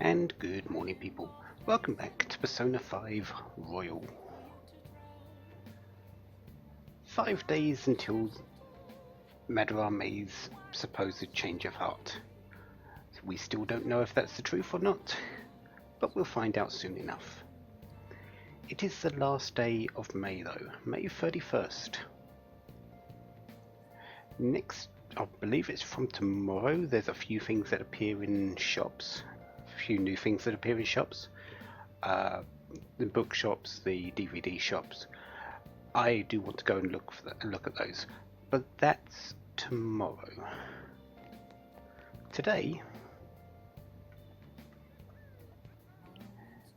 And good morning, people. Welcome back to Persona 5 Royal. 5 days until Madara May's supposed change of heart. We still don't know if that's the truth or not, but we'll find out soon enough. It is the last day of May though, May 31st. Next, I believe it's from tomorrow, there's a few things that appear in shops. A few new things that appear in shops. The bookshops, the DVD shops. I do want to go and look at those, but that's tomorrow. Today,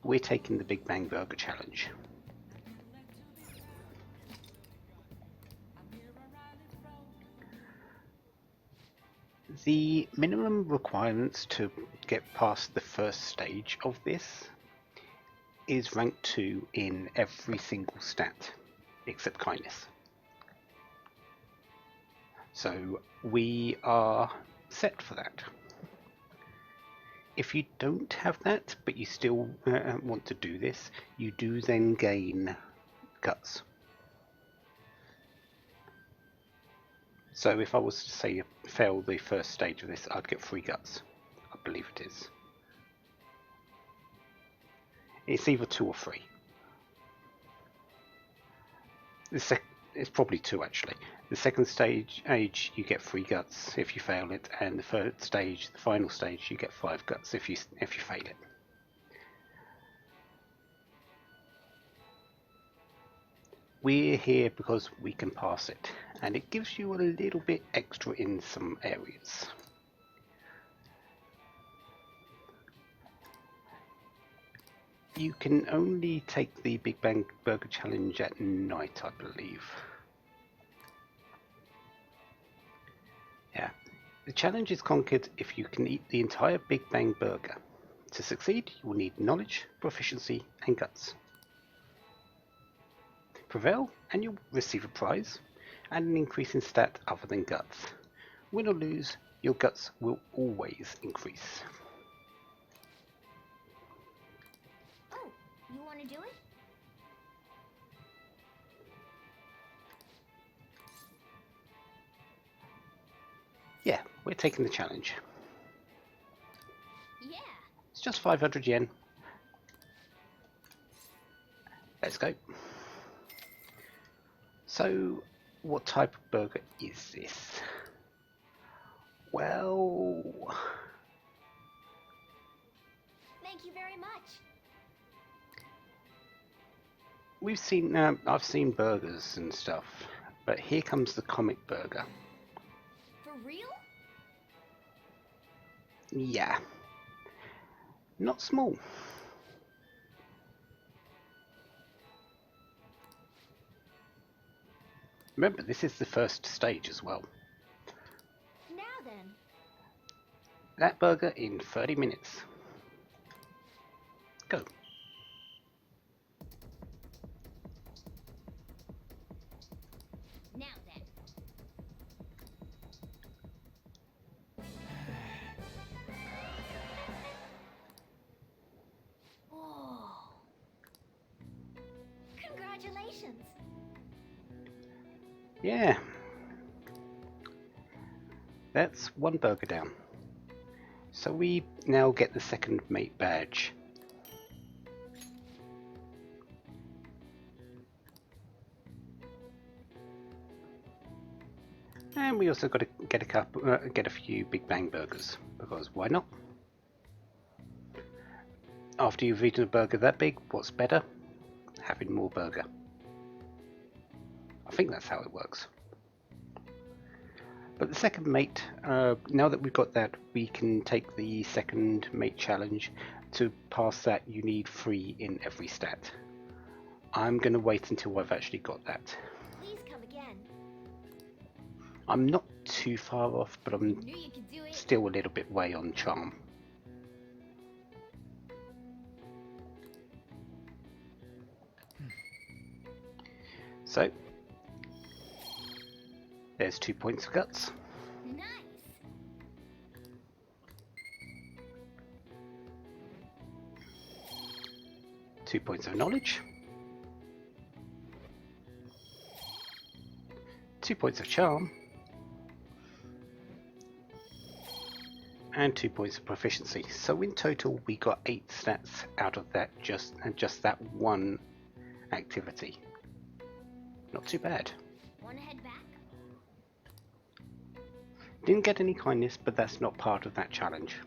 we're taking the Big Bang Burger Challenge. The minimum requirements to get past the first stage of this is rank 2 in every single stat, except kindness. So we are set for that. If you don't have that, but you still want to do this, you do then gain guts. So if I was to say fail the first stage of this, I'd get 3 guts. I believe it is. It's either 2 or 3. It's probably 2 actually. The second stage you get 3 guts if you fail it, and the third stage, the final stage, you get 5 guts if you fail it. We're here because we can pass it, and it gives you a little bit extra in some areas. You can only take the Big Bang Burger Challenge at night, I believe. Yeah. The challenge is conquered if you can eat the entire Big Bang Burger. To succeed, you will need knowledge, proficiency, and guts. Prevail, and you'll receive a prize, and an increase in stat other than guts. Win or lose, your guts will always increase. Oh, you want to do it? Yeah, we're taking the challenge. Yeah. It's just 500 yen. Let's go. So, what type of burger is this? Well, Thank you very much. I've seen burgers and stuff, but here comes the comic burger. For real? Yeah. Not small. Remember, this is the first stage as well. Now then. That burger in 30 minutes. Go. Now then. Oh. Congratulations. Yeah. That's one burger down. So we now get the second mate badge. And we also got to get a few Big Bang burgers, because why not? After you've eaten a burger that big, what's better? Having more burger. I think that's how it works. But the second mate, now that we've got that, we can take the second mate challenge. To pass that, you need 3 in every stat. I'm going to wait until I've actually got that. Please come again. I'm not too far off, but I'm Knew you could do it. still a little bit way on charm. So, there's 2 points of guts. Nice. 2 points of knowledge, 2 points of charm, and 2 points of proficiency. So in total we got 8 stats out of that, just that one activity. Not too bad. Wanna head back? Didn't get any kindness, but that's not part of that challenge.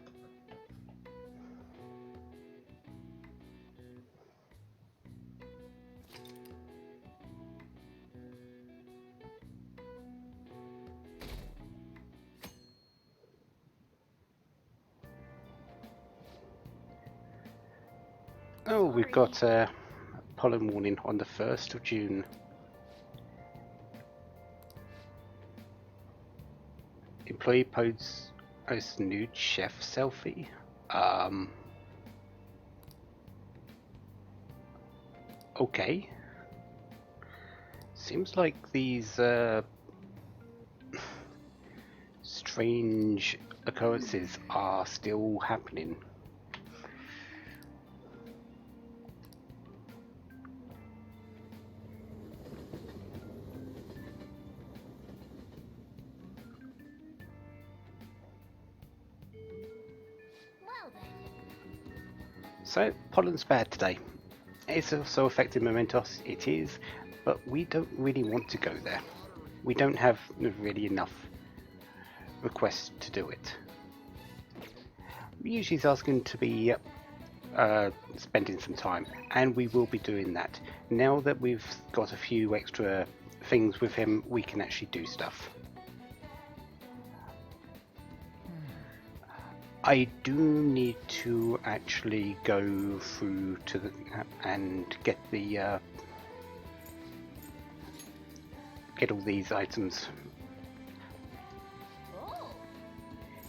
Oh, we've got a pollen warning on the 1st of June. Employee posts nude chef selfie. Okay. Seems like these strange occurrences are still happening. Well then. So, pollen's bad today. It's also affecting Mementos, it is, but we don't really want to go there. We don't have really enough requests to do it. Ryuji's asking to be spending some time, and we will be doing that. Now that we've got a few extra things with him, we can actually do stuff. I do need to actually go through to the and get the get all these items. Oh.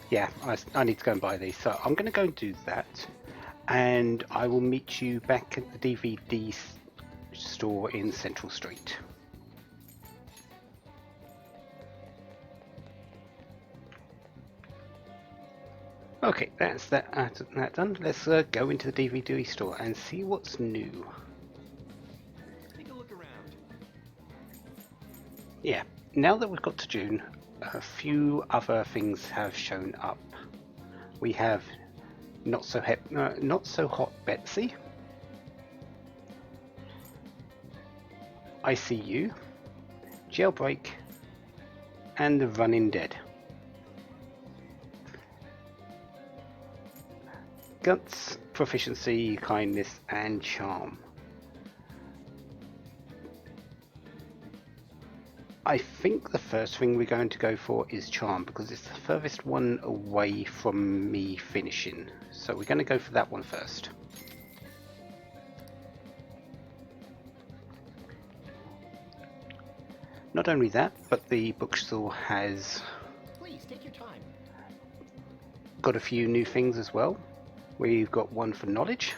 Yeah, I need to go and buy these, so I'm going to go and do that, and I will meet you back at the DVD store in Central Street. Okay, that's that done. Let's go into the DVD store and see what's new. Take a look around. Yeah, now that we've got to June, a few other things have shown up. We have Not So Hot Betsy, ICU, Jailbreak, and The Running Dead. Guts, Proficiency, Kindness, and Charm. I think the first thing we're going to go for is Charm, because it's the furthest one away from me finishing. So we're going to go for that one first. Not only that, but the bookstore has Please take your time. got a few new things as well. We've got one for knowledge.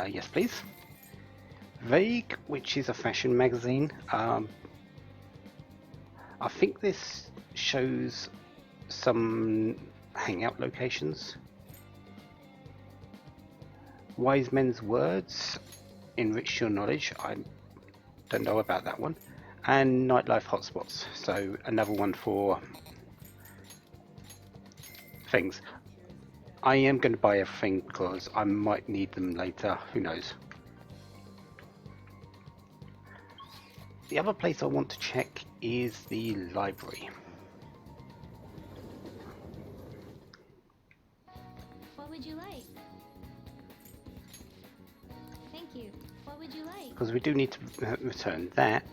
Yes, please. Vague, which is a fashion magazine. I think this shows some hangout locations. Wise Men's Words, Enrich Your Knowledge. I don't know about that one. And Nightlife Hotspots. So another one for things. I am going to buy everything because I might need them later. Who knows? The other place I want to check is the library. What would you like? Thank you. What would you like? Because we do need to return that.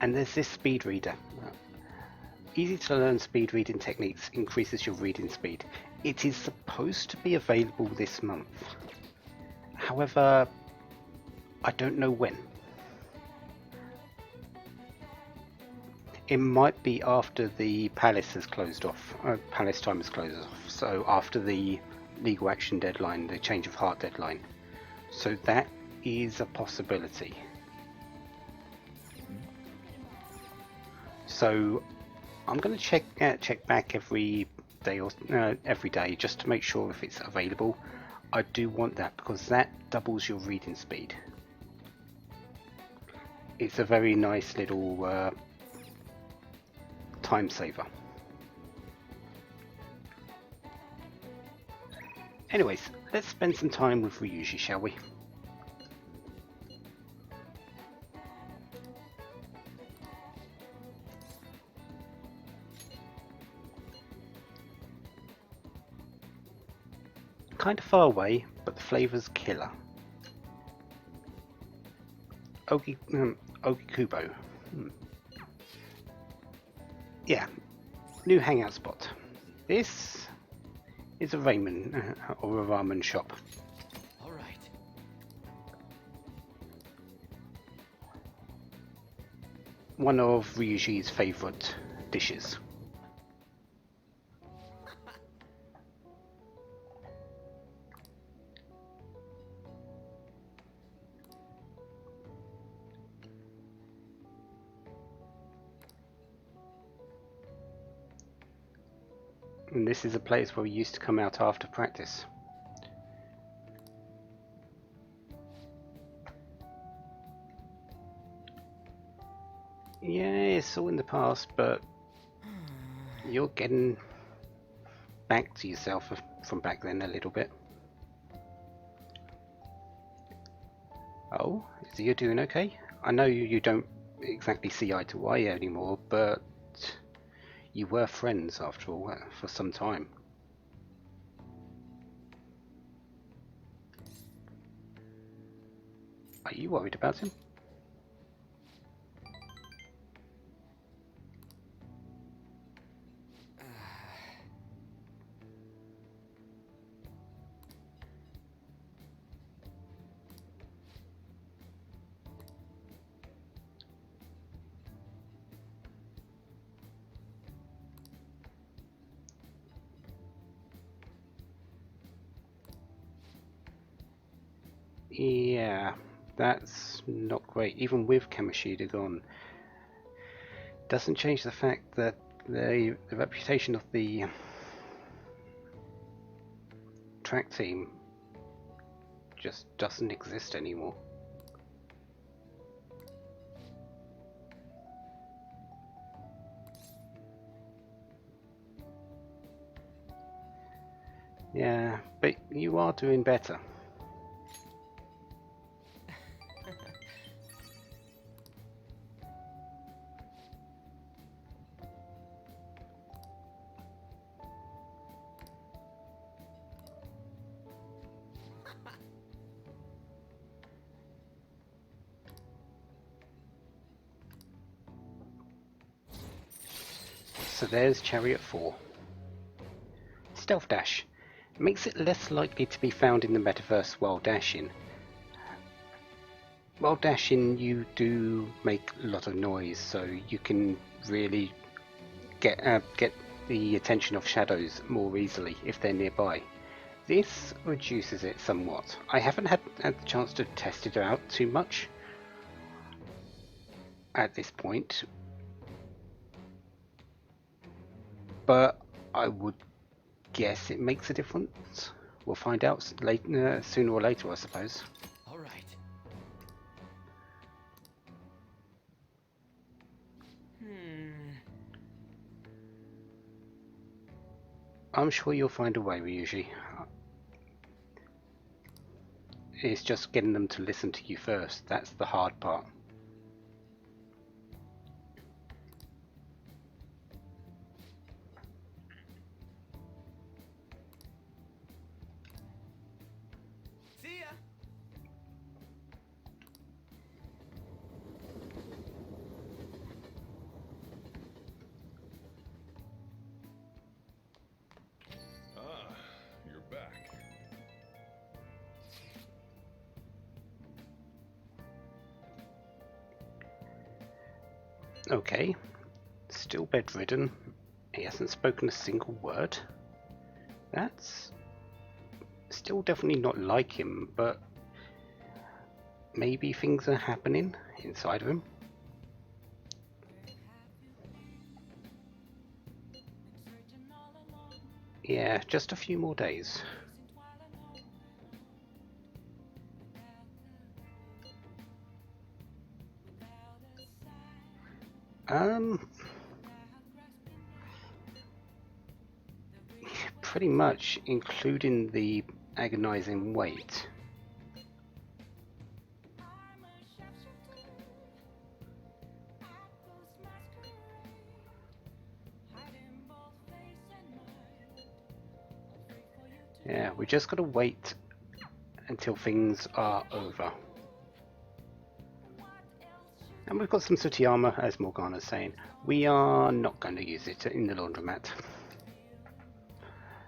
And there's this speed reader. Easy to learn speed reading techniques increases your reading speed. It is supposed to be available this month. However, I don't know when. It might be after the palace has closed off. Palace time has closed off. So after the legal action deadline, the change of heart deadline. So that is a possibility. So I'm going to check back every day just to make sure if it's available. I do want that because that doubles your reading speed. It's a very nice little time saver. Anyways, let's spend some time with Ryuji, shall we? Kind of far away, but the flavour's killer. Ogikubo. Yeah, new hangout spot. This is a ramen or a ramen shop. All right. One of Ryuji's favourite dishes. And this is a place where we used to come out after practice. Yeah, it's all in the past, but you're getting back to yourself from back then a little bit. Oh, so you're doing okay? I know you don't exactly see eye to eye anymore, but you were friends after all for some time. Are you worried about him? Yeah, that's not great. Even with Kamoshida gone, doesn't change the fact that the reputation of the track team just doesn't exist anymore. Yeah, but you are doing better. So there's Chariot 4. Stealth Dash. Makes it less likely to be found in the metaverse while dashing. While dashing you do make a lot of noise, so you can really get the attention of shadows more easily if they're nearby. This reduces it somewhat. I haven't had the chance to test it out too much at this point, but I would guess it makes a difference. We'll find out sooner or later, I suppose. All right. I'm sure you'll find a way, Ryuji. It's just getting them to listen to you first. That's the hard part. See ya. Ah, you're back. Okay. Still bedridden. He hasn't spoken a single word. That's still definitely not like him, but maybe things are happening inside of him. Yeah, just a few more days. Um, pretty much, including the agonizing wait. Yeah, we just got to wait until things are over. And we've got some sooty armor, as Morgana's saying. We are not going to use it in the laundromat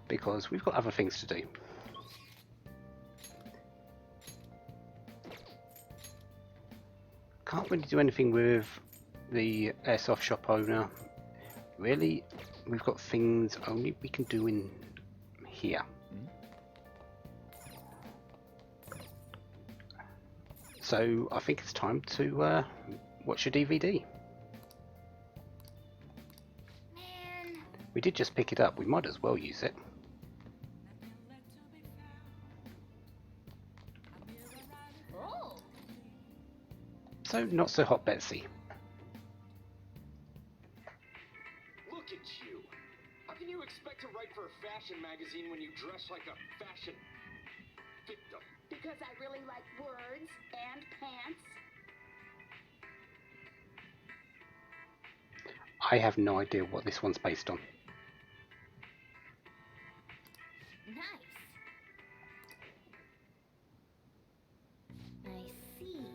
because we've got other things to do. Can't really do anything with the airsoft shop owner. Really, we've got things only we can do in here. So I think it's time to watch a DVD. Man. We did just pick it up, we might as well use it. Oh. So not so hot, Betsy. Look at you. How can you expect to write for a fashion magazine when you dress like a fashion victim? Because I really like words and pants. I have no idea what this one's based on. Nice. I see.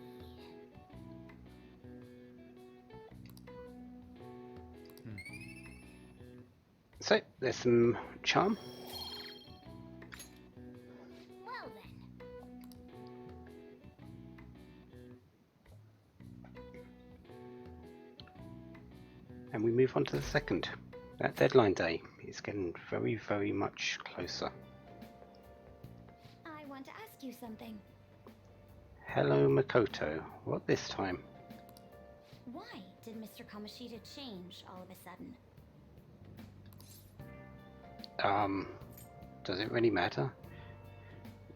So there's some charm. Well then. And we move on to the second. That deadline day is getting very, very much closer. I want to ask you something. Hello, Makoto. What this time? Why did Mr. Kamoshida change all of a sudden? Does it really matter?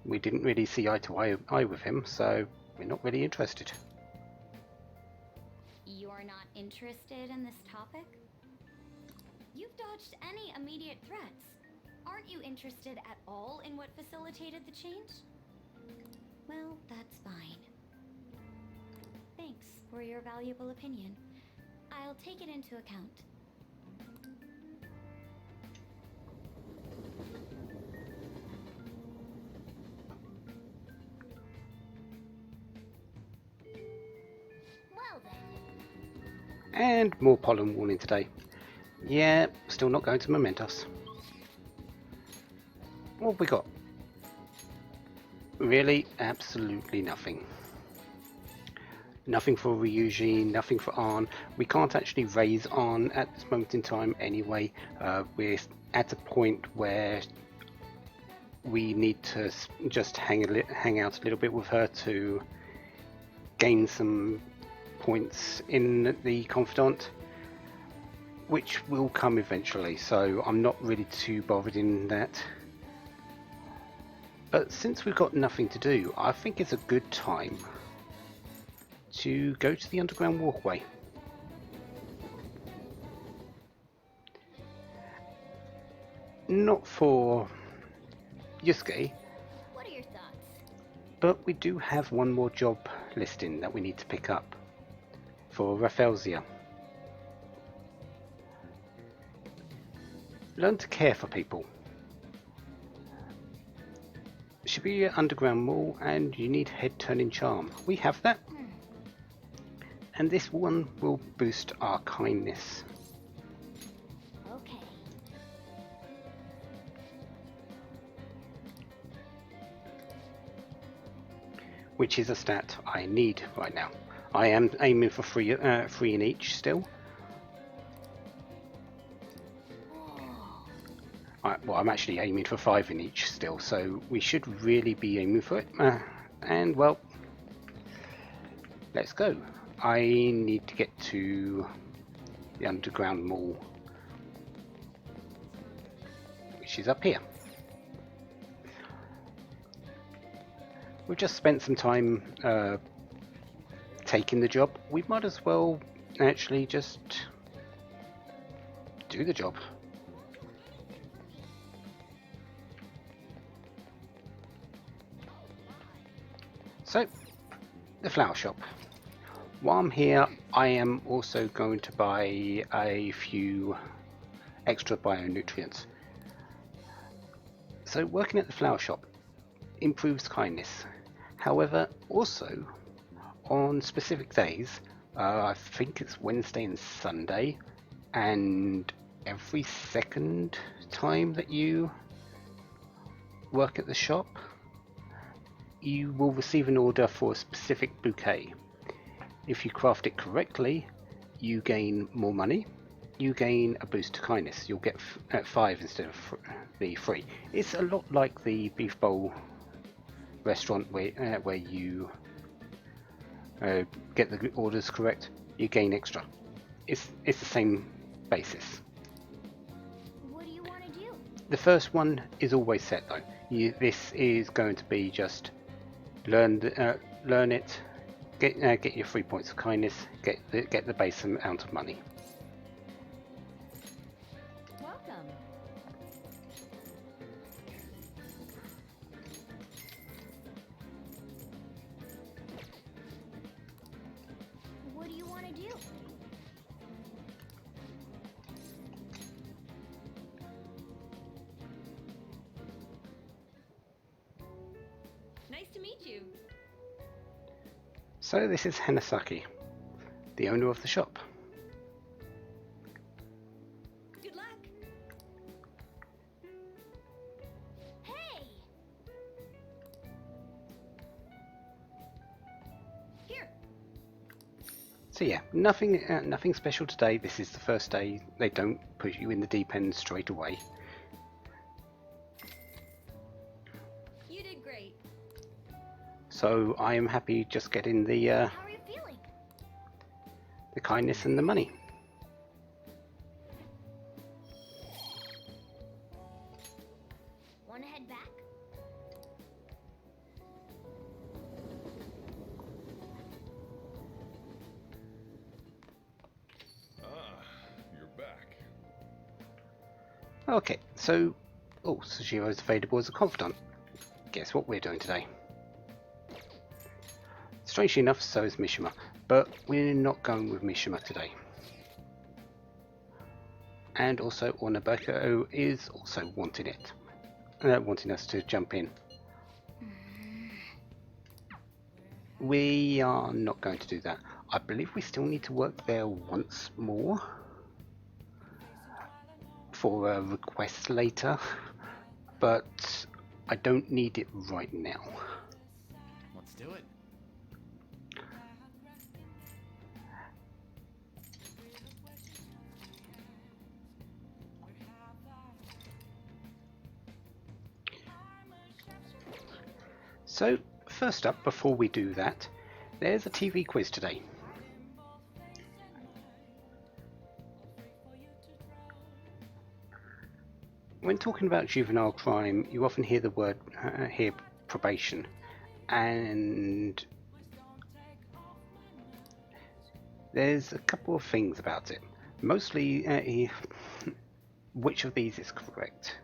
We didn't really see eye to eye with him, so we're not really interested. You're not interested in this topic? You've dodged any immediate threats. Aren't you interested at all in what facilitated the change? Well, that's fine. Thanks for your valuable opinion. I'll take it into account. Well then. And more pollen warning today. Yeah, still not going to Mementos. What have we got? Really, absolutely nothing. Nothing for Ryuji, nothing for Arn. We can't actually raise Arn at this moment in time anyway. We're at a point where we need to just hang out a little bit with her to gain some points in the Confidant, which will come eventually, so I'm not really too bothered in that. But since we've got nothing to do, I think it's a good time to go to the underground walkway. Not for Yusuke, What are your thoughts? but we do have one more job listing that we need to pick up for Rafelsia. Learn to care for people. Shibuya Underground Mall, and you need head turning charm. We have that. And this one will boost our kindness. Okay. Which is a stat I need right now. I am aiming for three in each still. Well, I'm actually aiming for 5 in each still, so we should really be aiming for it. And well, let's go. I need to get to the underground mall, which is up here. We've just spent some time taking the job. We might as well actually just do the job. So, the flower shop. While I'm here, I am also going to buy a few extra bionutrients. So, working at the flower shop improves kindness. However, also on specific days, I think it's Wednesday and Sunday, and every second time that you work at the shop, you will receive an order for a specific bouquet. If you craft it correctly, you gain more money. You gain a boost to kindness. You'll get 5 instead of the 3. It's a lot like the Beef Bowl restaurant where you get the orders correct, you gain extra. It's the same basis. What do you want to do? The first one is always set though. This is going to be just learn it, get your 3 points of kindness, get the base amount of money. Welcome. What do you want to do? Nice to meet you. So this is Hanasaki, the owner of the shop. Good luck. Hey! Here. So yeah, nothing special today. This is the first day. They don't put you in the deep end straight away. You did great. So I am happy just getting the How are you feeling? kindness and the money. Want to head back? Ah, you're back. Okay, so Sushiro's available as a confidant. Guess what we're doing today? Strangely enough, so is Mishima, but we're not going with Mishima today. And also, Ornabeko is also wanting us to jump in. We are not going to do that. I believe we still need to work there once more for a request later, but I don't need it right now. Let's do it. So, first up, before we do that, there's a TV quiz today. When talking about juvenile crime, you often hear the word hear probation, and there's a couple of things about it. Mostly, which of these is correct?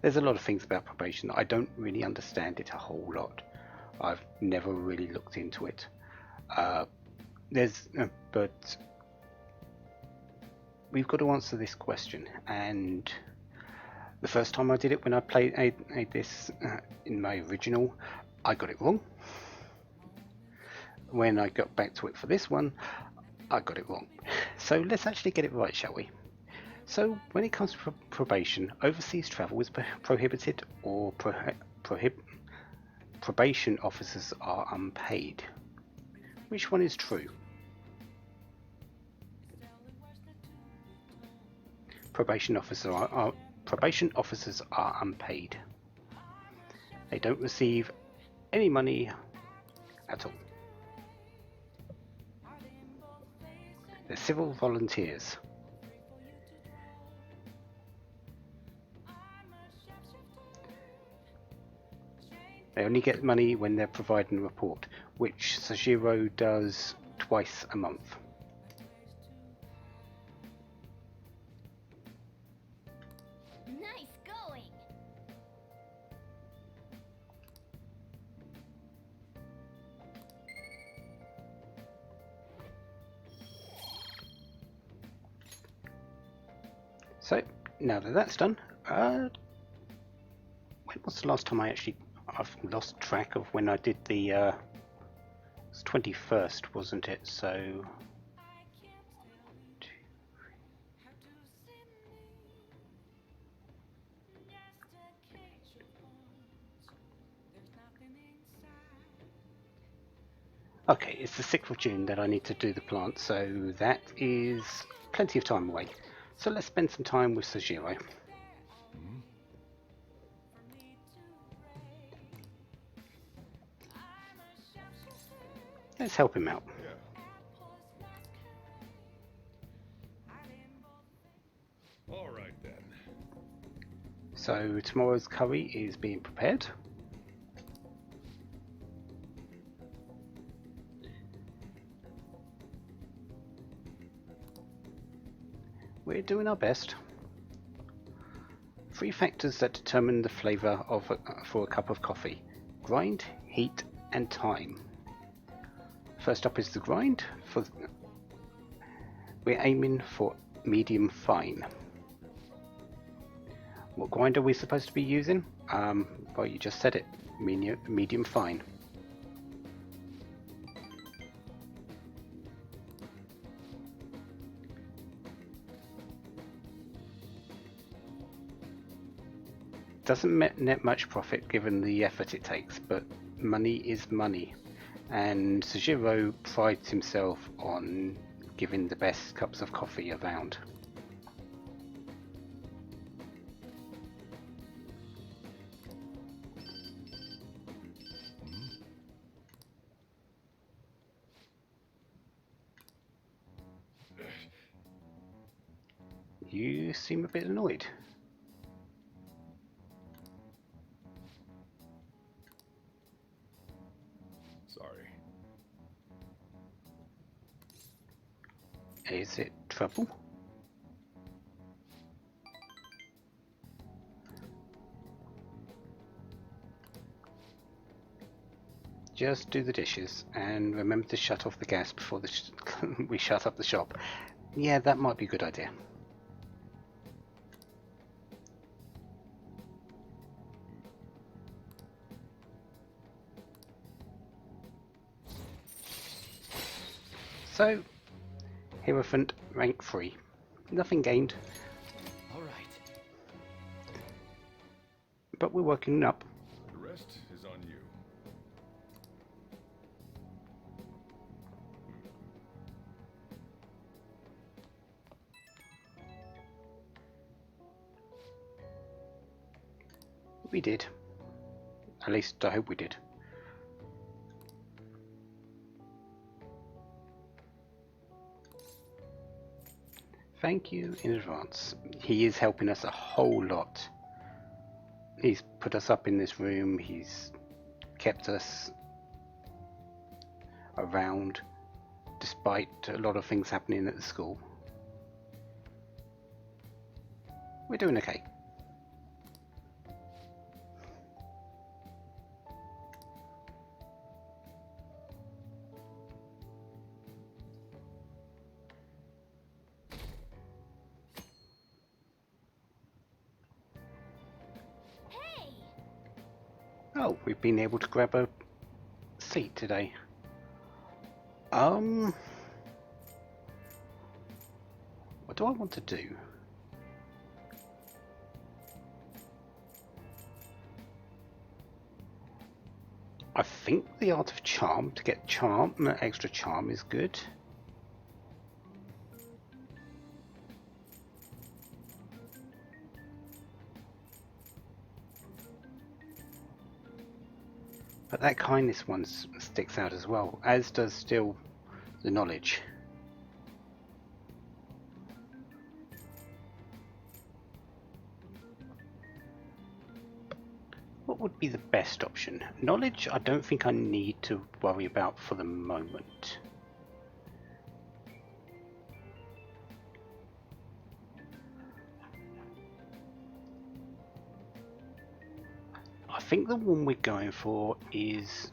There's a lot of things about probation that I don't really understand it a whole lot. I've never really looked into it. But we've got to answer this question, and the first time I did it, when I played this in my original, I got it wrong. When I got back to it for this one, I got it wrong. So let's actually get it right, shall we? So when it comes to probation, overseas travel is prohibited, or probation officers are unpaid. Which one is true? Probation officers are unpaid. They don't receive any money at all. They're civil volunteers. They only get money when they're providing a report, which Sajiro does twice a month. Nice going! So, now that that's done, when was the last time I've lost track of when I did the, it was 21st, wasn't it? So, okay, it's the 6th of June that I need to do the plant, so that is plenty of time away. So let's spend some time with Sajiro. Let's help him out. Yeah. All right then. So tomorrow's curry is being prepared. We're doing our best. 3 factors that determine the flavour for a cup of coffee: grind, heat, and time. First up is the grind. We're aiming for medium fine. What grind are we supposed to be using? Well, you just said it. Medium fine. Doesn't net much profit given the effort it takes, but money is money, and Sajiro prides himself on giving the best cups of coffee around. You seem a bit annoyed. Sorry. Is it trouble? Just do the dishes and remember to shut off the gas before we shut up the shop. Yeah, that might be a good idea. So, Hierophant rank 3. Nothing gained, All right. but we're working up. The rest is on you. We did. At least I hope we did. Thank you in advance. He is helping us a whole lot. He's put us up in this room, he's kept us around despite a lot of things happening at the school. We're doing okay. Hey! Oh, we've been able to grab a seat today. What do I want to do? I think the art of charm, to get charm, extra charm is good. But that kindness one sticks out as well, as does still the knowledge. Oh, what would be the best option? Knowledge, I don't think I need to worry about for the moment. I think the one we're going for is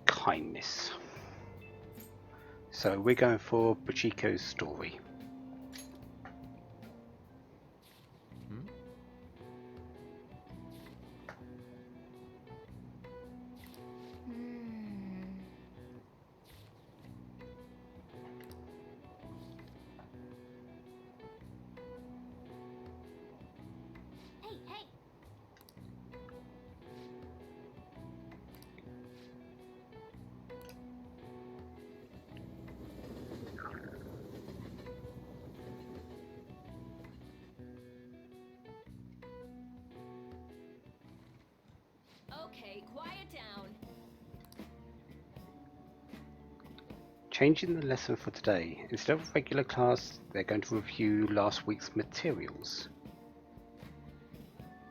kindness. So we're going for Bachiko's story. Hey, hey! Okay, quiet down. Changing the lesson for today. Instead of regular class, they're going to review last week's materials.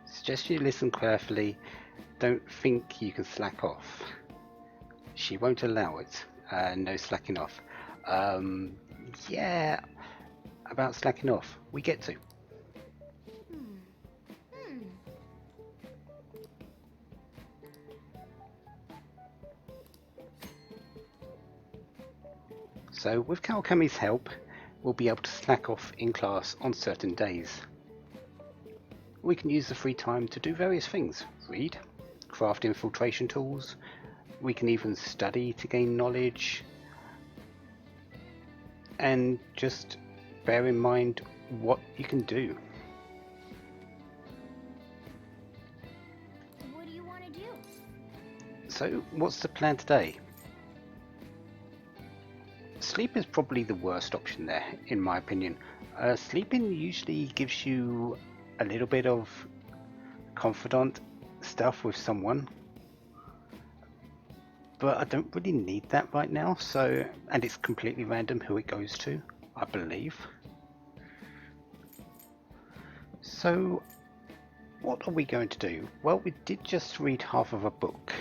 Suggest you listen carefully. Don't think you can slack off. She won't allow it. No slacking off. Yeah, about slacking off. We get to. So with Kawakami's help, we'll be able to slack off in class on certain days. We can use the free time to do various things. Read, craft infiltration tools, we can even study to gain knowledge, and just bear in mind what you can do. What do you want to do? So what's the plan today? Sleep is probably the worst option there, in my opinion. Sleeping usually gives you a little bit of confidant stuff with someone, but I don't really need that right now, so, and it's completely random who it goes to, I believe. So what are we going to do? Well, we did just read half of a book,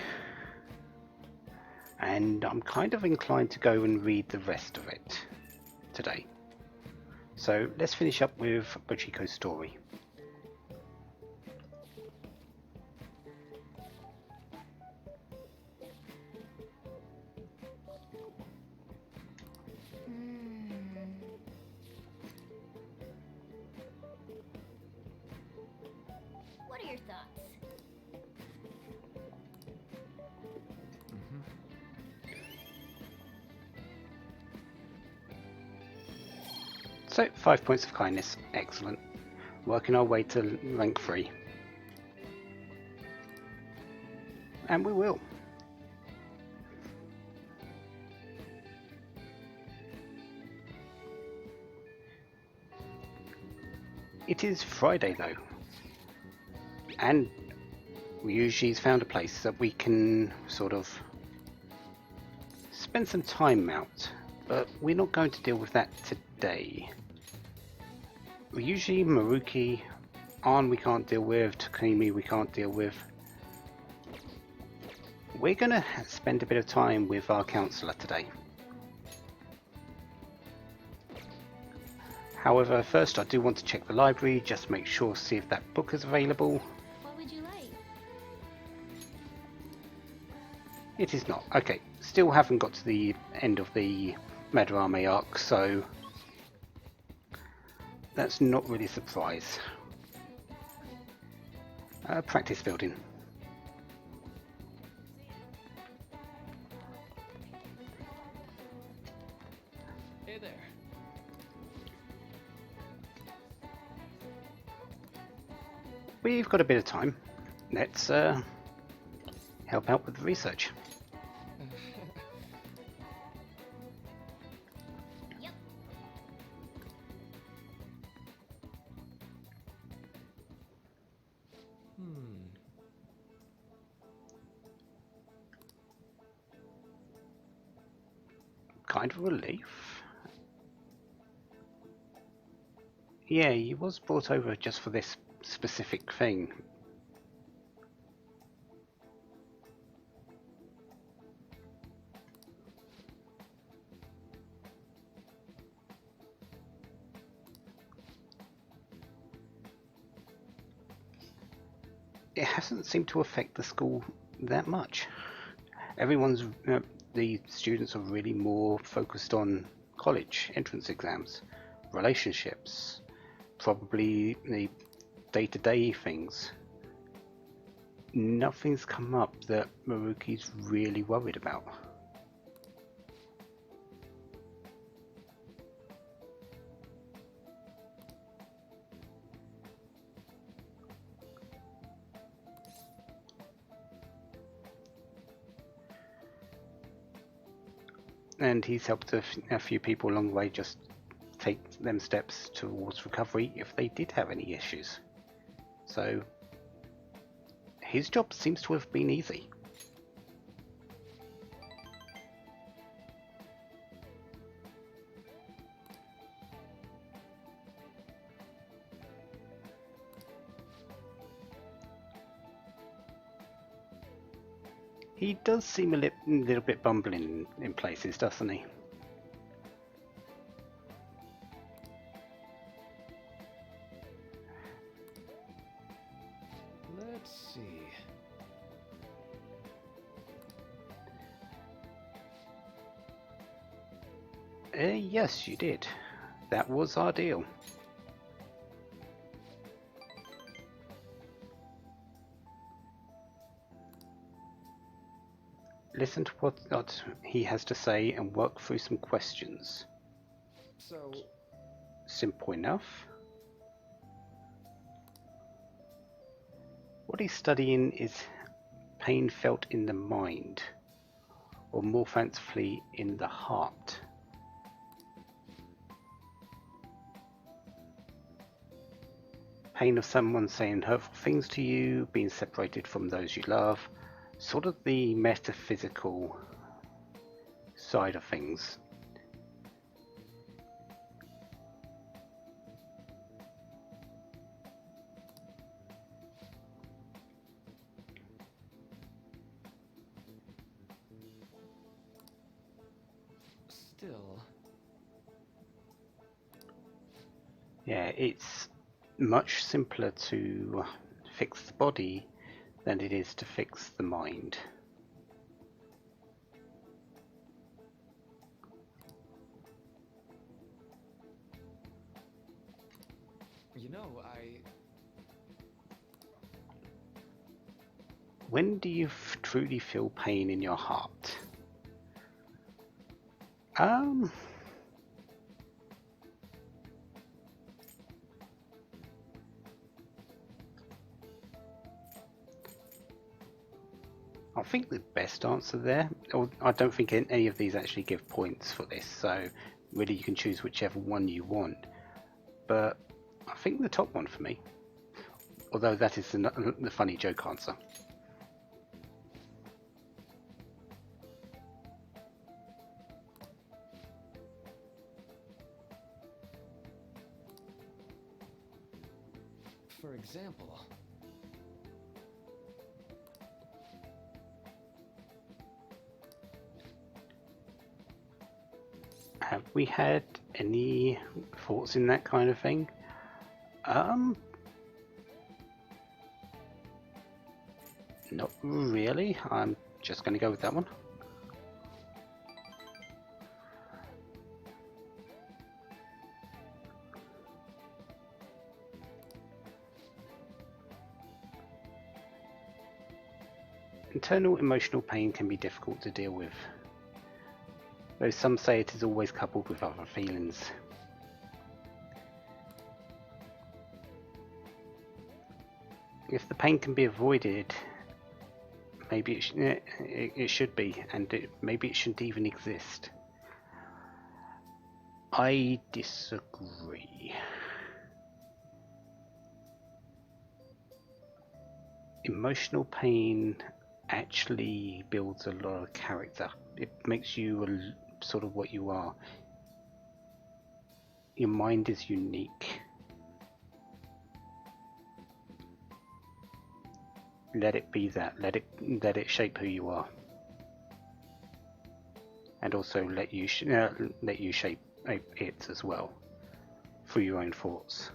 and I'm kind of inclined to go and read the rest of it today. So let's finish up with Bachiko's story. What are your thoughts? So 5 points of kindness, excellent. Working our way to rank 3. And we will. It is Friday though, and we usually found a place that we can sort of spend some time out, but we're not going to deal with that today. Usually Maruki, Arn we can't deal with, Takumi we can't deal with. We're going to spend a bit of time with our counsellor today. However, first I do want to check the library, just make sure, see if that book is available. What would you like? It is not. Okay, still haven't got to the end of the Madarame arc, so that's not really a surprise. Practice building. Hey there. We've got a bit of time. Let's help out with the research. Yep. Kind of relief. Yeah, he was brought over just for this specific thing. it hasn't seemed to affect the school that much. The students are really more focused on college entrance exams, relationships, probably the day-to-day things. Nothing's come up that Maruki's really worried about. And he's helped a few people along the way just take them steps towards recovery if they did have any issues. So his job seems to have been easy. He does seem a little bit bumbling in places, doesn't he? Let's see. Yes, you did. That was our deal. Listen to what he has to say and work through some questions. So, Simple enough. What he's studying is pain felt in the mind, or more fancifully in the heart. Pain of someone saying hurtful things to you, being separated from those you love, sort of the metaphysical side of things. still, Yeah, it's much simpler to fix the body than it is to fix the mind. you know, When do you truly feel pain in your heart? I think the best answer there, or I don't think any of these actually give points for this, so really you can choose whichever one you want. But I think the top one for me, although that is the funny joke answer. for example, Have we had any thoughts in that kind of thing? Not really. I'm just going to go with that one. Internal emotional pain can be difficult to deal with, though some say it is always coupled with other feelings. If the pain can be avoided, maybe it should be, and maybe it shouldn't even exist. I disagree. Emotional pain actually builds a lot of character. It makes you sort of what you are. Your mind is unique. Let it be that. Let it shape who you are, and also let you shape it as well through your own thoughts.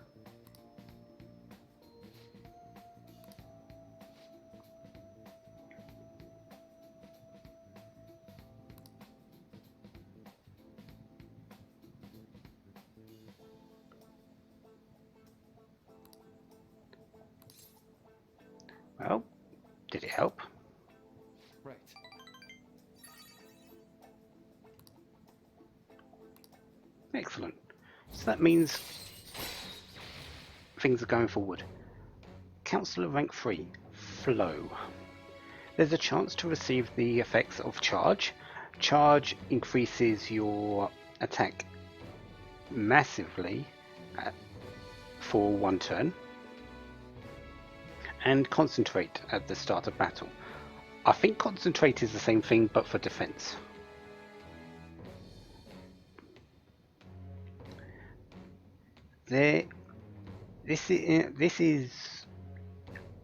Well, did it help? Right. Excellent. So that means things are going forward. Councillor rank 3, Flow. There's a chance to receive the effects of Charge. Charge increases your attack massively for 1 turn. And Concentrate at the start of battle. I think Concentrate is the same thing but for defense. This is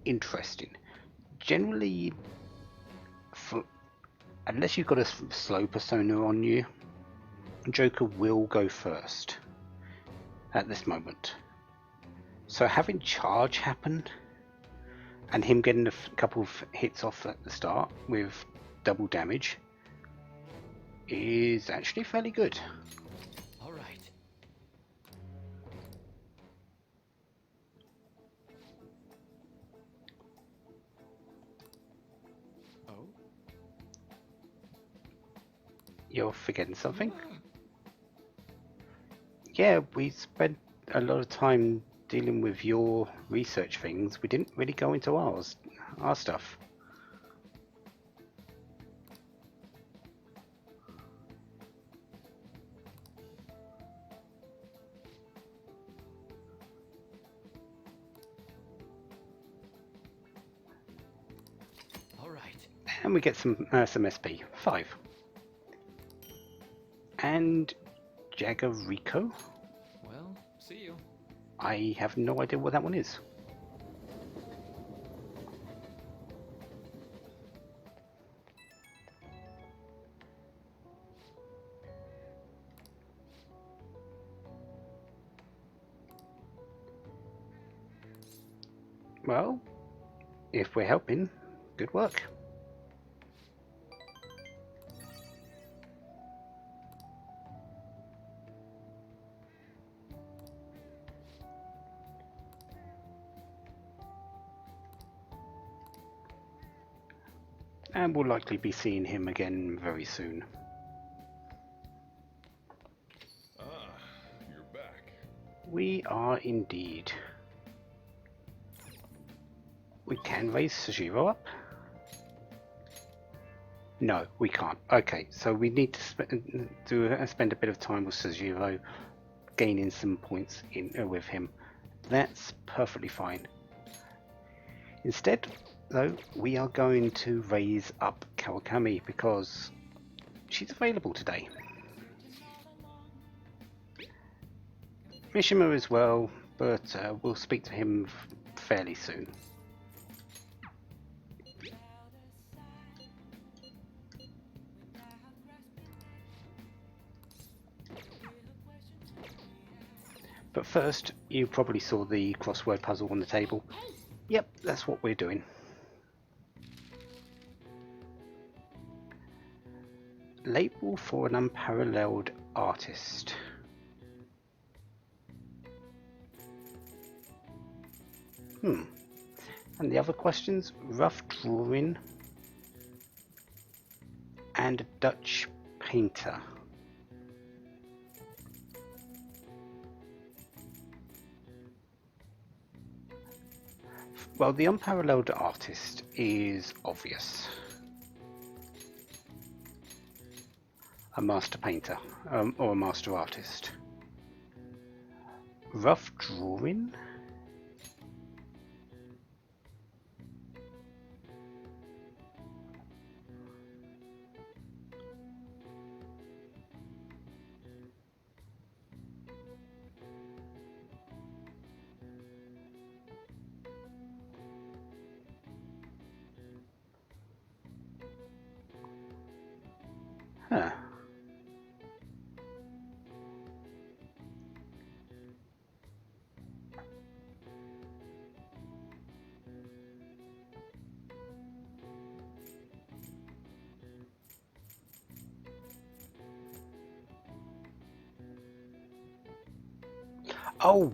interesting. Generally, unless you've got a slow persona on you, Joker will go first at this moment. So having Charge happen and him getting a couple of hits off at the start with double damage is actually fairly good. All right. Oh? You're forgetting something? Yeah, we spent a lot of time dealing with your research things. We didn't really go into our stuff. All right. And we get some SP 5. And Jagariko. Well, see you. I have no idea what that one is. Well, if we're helping, good work. And we'll likely be seeing him again very soon. Ah, you're back. We are indeed. We can raise Sujiro up. No, we can't. Okay, so we need to spend a bit of time with Sujiro, gaining some points with him. That's perfectly fine. Instead, though, we are going to raise up Kawakami because she's available today. Mishima as well, but we'll speak to him fairly soon. But first, you probably saw the crossword puzzle on the table. Yep, that's what we're doing. Label for an unparalleled artist. And the other questions? Rough drawing and a Dutch painter. Well, the unparalleled artist is obvious. A master painter, or a master artist. Rough drawing? Huh. Oh.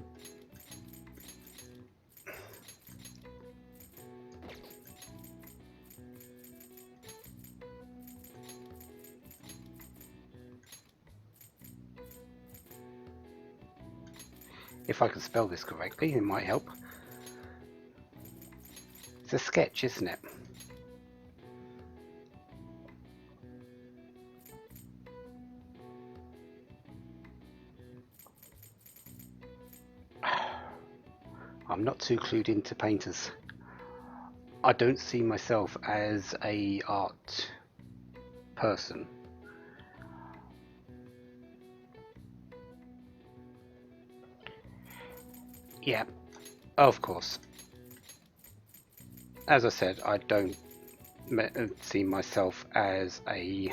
If I can spell this correctly, it might help. It's a sketch, isn't it? I'm not too clued into painters. I don't see myself as a art person. Yeah, of course. As I said, I don't see myself as a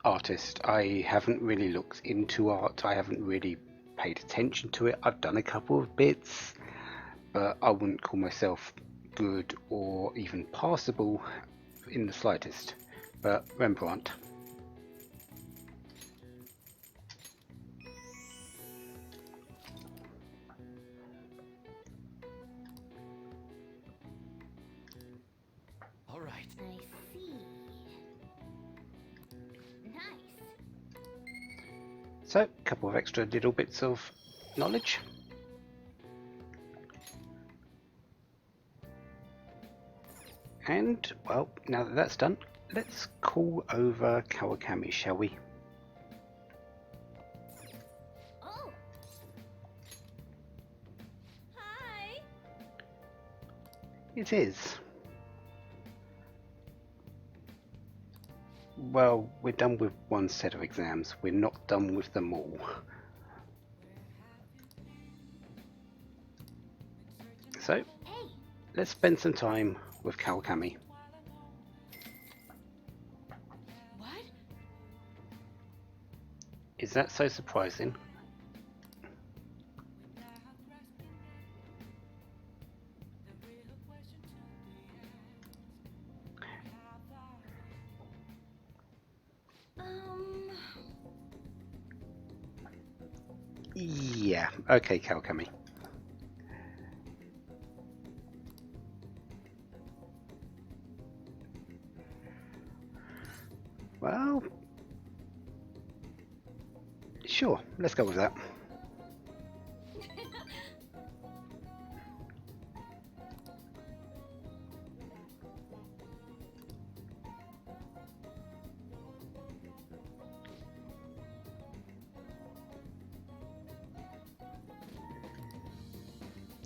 artist. I haven't really looked into art. I haven't really paid attention to it. I've done a couple of bits, but I wouldn't call myself good or even passable in the slightest. But Rembrandt. All right. I see. Nice. So, a couple of extra little bits of knowledge. And, well, now that that's done, let's call over Kawakami, shall we? Oh. Hi. It is. Well, we're done with one set of exams. We're not done with them all. So, Hey. let's spend some time with Kawakami. What? Is that so surprising? Yeah, okay, Kawakami. Well, sure, let's go with that.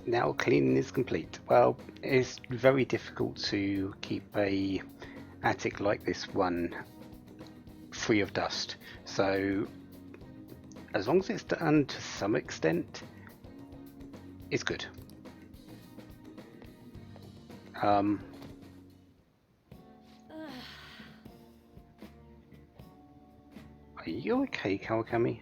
Now cleaning is complete. Well, it's very difficult to keep a attic like this one free of dust. So as long as it's done to some extent, it's good. Are you okay, Kawakami?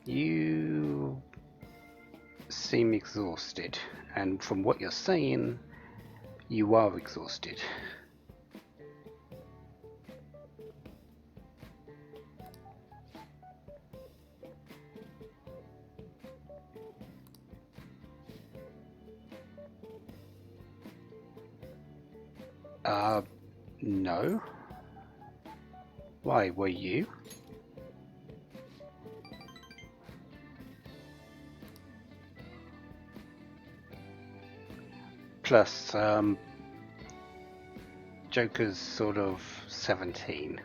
You seem exhausted, and from what you're saying, you are exhausted. No. Why, were you? Plus, Joker's sort of 17.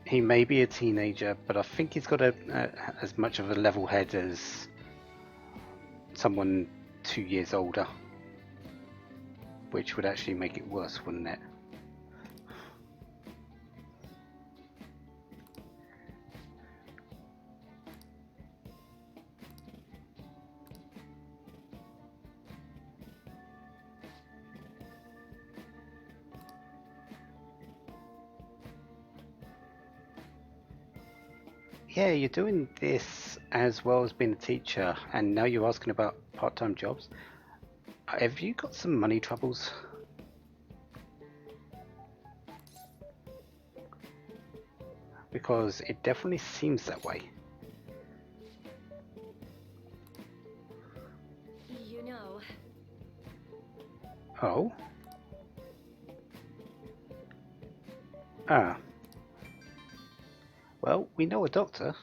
He may be a teenager, but I think he's got as much of a level head as someone 2 years older, which would actually make it worse, wouldn't it? Yeah, you're doing this as well as being a teacher, and now you're asking about part-time jobs. Have you got some money troubles? Because it definitely seems that way. You know, Oh? Ah. Well, we know a doctor.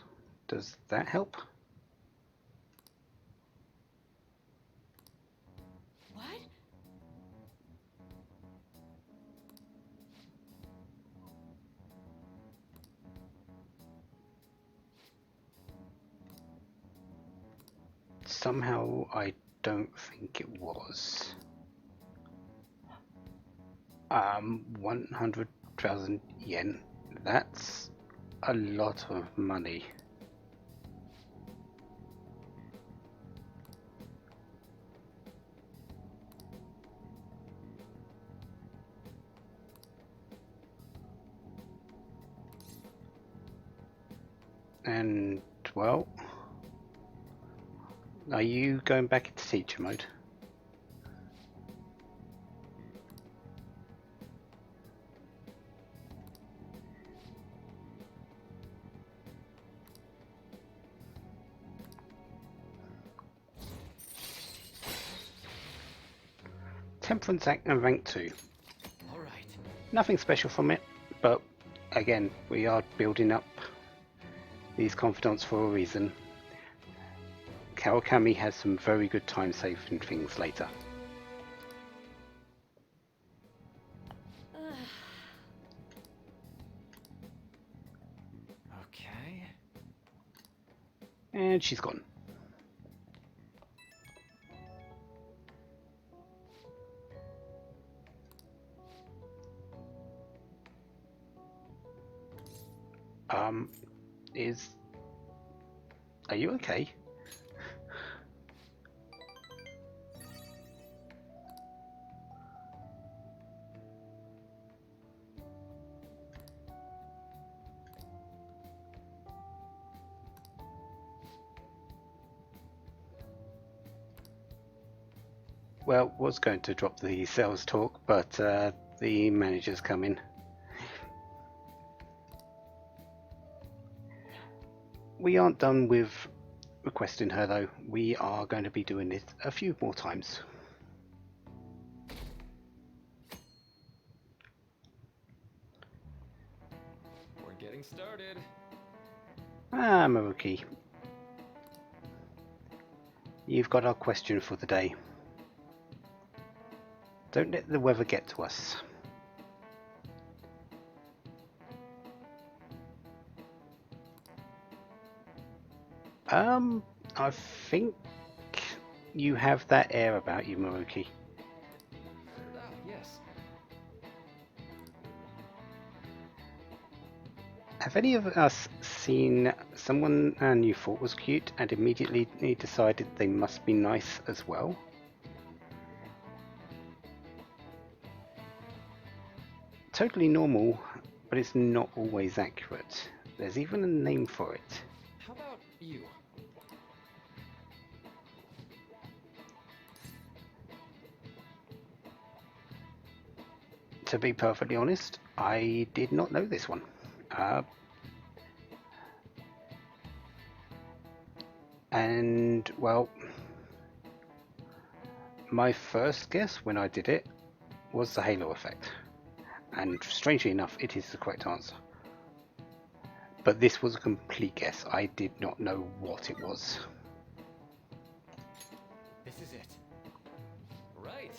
Does that help? what? Somehow I don't think it was. 100,000 yen. That's a lot of money. And, well, are you going back into teacher mode? Temperance Act and rank 2. All right. Nothing special from it, but again, we are building up these confidants for a reason. Kawakami has some very good time saving things later. Okay. And she's gone. Are you okay? Well, was going to drop the sales talk, but the manager's come in. We aren't done with requesting her though. We are going to be doing it a few more times. We're getting started. Ah, Maruki. You've got our question for the day. Don't let the weather get to us. I think you have that air about you, Maruki. Ah, yes. Have any of us seen someone you thought was cute and immediately decided they must be nice as well? Totally normal, but it's not always accurate. There's even a name for it. How about you? To be perfectly honest, I did not know this one. And, well, my first guess when I did it was the halo effect. And strangely enough, it is the correct answer. But this was a complete guess. I did not know what it was. This is it. Right.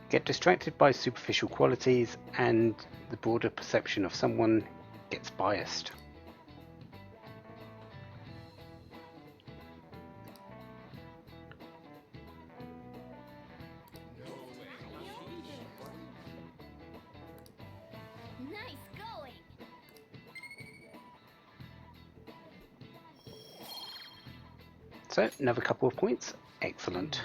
Get distracted by superficial qualities and the broader perception of someone gets biased. Nice going! So, another couple of points. Excellent.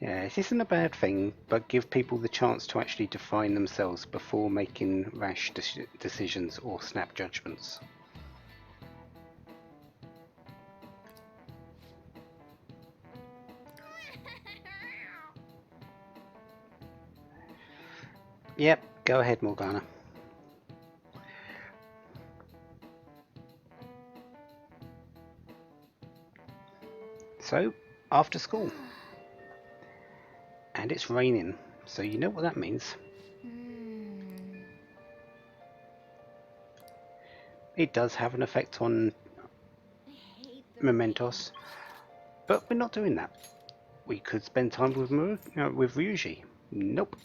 Yeah, it isn't a bad thing, but give people the chance to actually define themselves before making rash decisions or snap judgments. Yep, go ahead, Morgana. So, after school. And it's raining, so you know what that means. It does have an effect on I hate the Mementos, but we're not doing that. We could spend time with with Ryuji. Nope.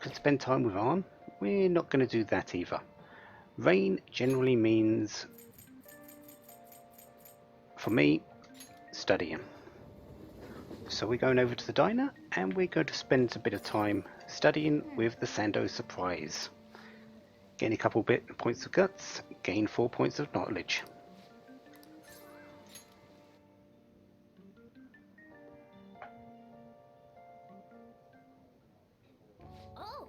Could spend time with Arn. We're not going to do that either. Rain generally means, for me, studying. So we're going over to the diner and we're going to spend a bit of time studying with the Sando surprise. Gain a couple points of guts, gain 4 points of knowledge. Oh!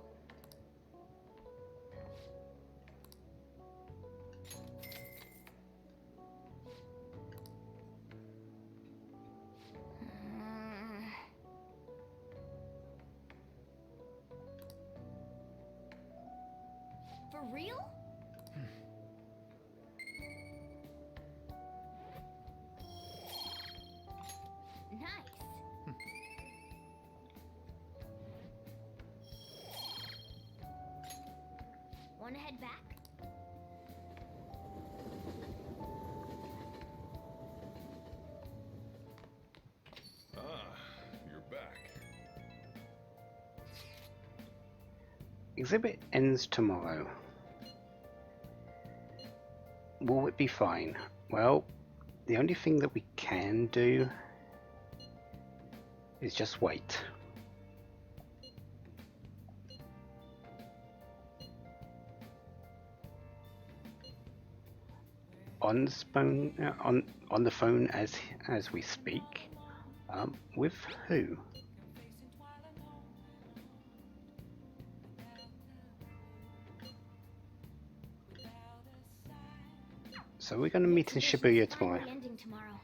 For real? Nice. Wanna head back? Ah, you're back. Exhibit ends tomorrow. Will it be fine? Well, the only thing that we can do is just wait. On the phone, on the phone as we speak. With who? So we're going to meet in Shibuya tomorrow. Finally ending tomorrow.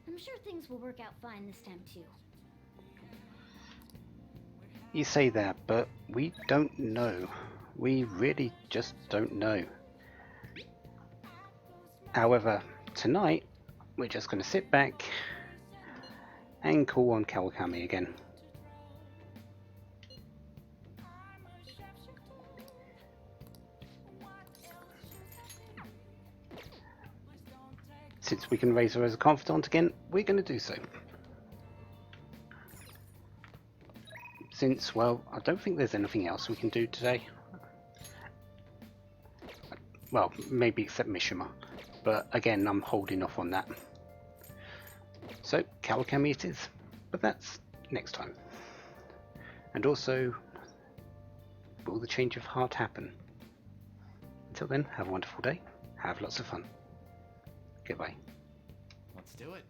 I'm sure things will work out fine this time too. You say that, but we don't know. We really just don't know. However, tonight we're just going to sit back and call on Kawakami again. Since we can raise her as a confidant again, we're going to do so. Since, well, I don't think there's anything else we can do today. Well, maybe except Mishima. But again, I'm holding off on that. So, Kawakami it is. But that's next time. And also, will the change of heart happen? Until then, have a wonderful day. Have lots of fun. Goodbye. Let's do it.